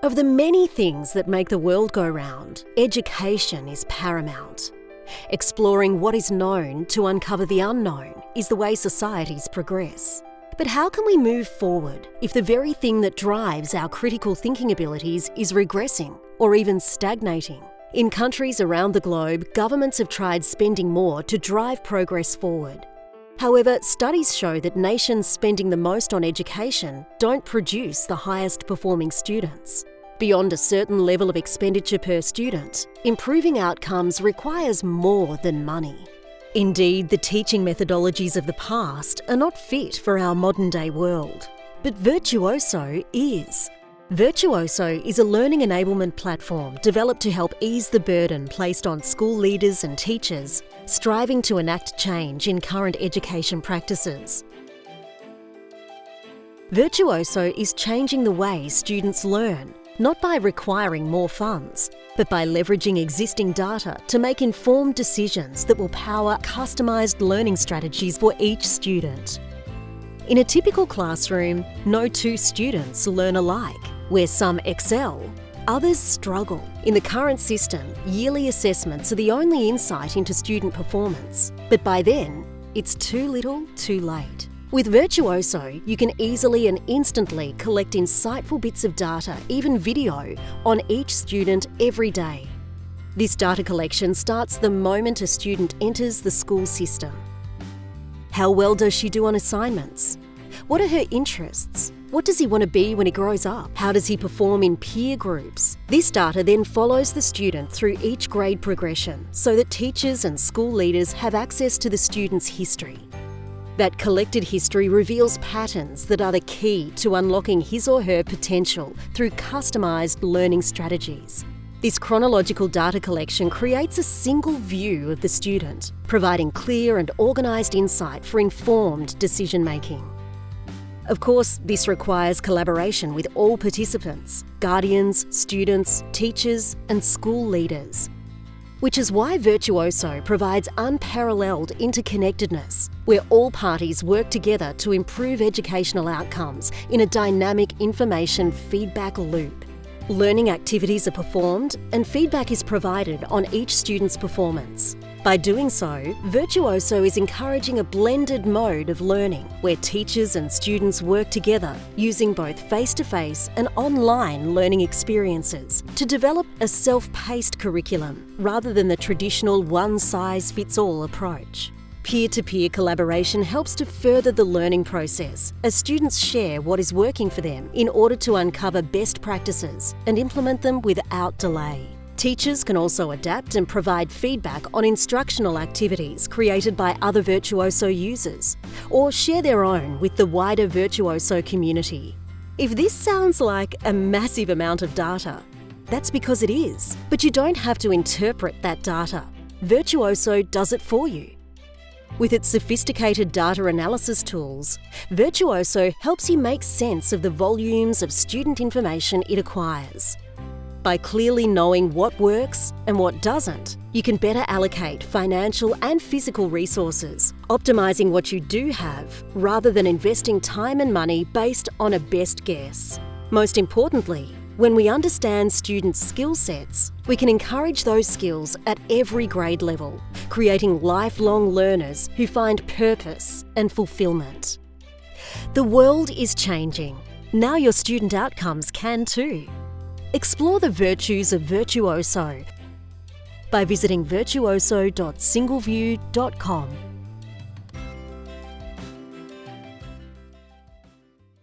Of the many things that make the world go round, education is paramount. Exploring what is known to uncover the unknown is the way societies progress. But how can we move forward if the very thing that drives our critical thinking abilities is regressing or even stagnating? In countries around the globe, governments have tried spending more to drive progress forward. However, studies show that nations spending the most on education don't produce the highest performing students. Beyond a certain level of expenditure per student, improving outcomes requires more than money. Indeed, the teaching methodologies of the past are not fit for our modern-day world. But Virtuoso is. Virtuoso is a learning enablement platform developed to help ease the burden placed on school leaders and teachers striving to enact change in current education practices. Virtuoso is changing the way students learn, not by requiring more funds, but by leveraging existing data to make informed decisions that will power customised learning strategies for each student. In a typical classroom, no two students learn alike, where some excel, others struggle. In the current system, yearly assessments are the only insight into student performance, but by then, it's too little, too late. With Virtuoso, you can easily and instantly collect insightful bits of data, even video, on each student every day. This data collection starts the moment a student enters the school system. How well does she do on assignments? What are her interests? What does he want to be when he grows up? How does he perform in peer groups? This data then follows the student through each grade progression so that teachers and school leaders have access to the student's history. That collected history reveals patterns that are the key to unlocking his or her potential through customised learning strategies. This chronological data collection creates a single view of the student, providing clear and organised insight for informed decision-making. Of course, this requires collaboration with all participants, guardians, students, teachers, and school leaders. Which is why Virtuoso provides unparalleled interconnectedness, where all parties work together to improve educational outcomes in a dynamic information feedback loop. Learning activities are performed and feedback is provided on each student's performance. By doing so, Virtuoso is encouraging a blended mode of learning where teachers and students work together using both face-to-face and online learning experiences to develop a self-paced curriculum rather than the traditional one-size-fits-all approach. Peer-to-peer collaboration helps to further the learning process as students share what is working for them in order to uncover best practices and implement them without delay. Teachers can also adapt and provide feedback on instructional activities created by other Virtuoso users, or share their own with the wider Virtuoso community. If this sounds like a massive amount of data, that's because it is, but you don't have to interpret that data. Virtuoso does it for you. With its sophisticated data analysis tools, Virtuoso helps you make sense of the volumes of student information it acquires. By clearly knowing what works and what doesn't, you can better allocate financial and physical resources, optimising what you do have rather than investing time and money based on a best guess. Most importantly, when we understand students' skill sets, we can encourage those skills at every grade level, creating lifelong learners who find purpose and fulfilment. The world is changing. Now your student outcomes can too. Explore the virtues of Virtuoso by visiting virtuoso.singleview.com.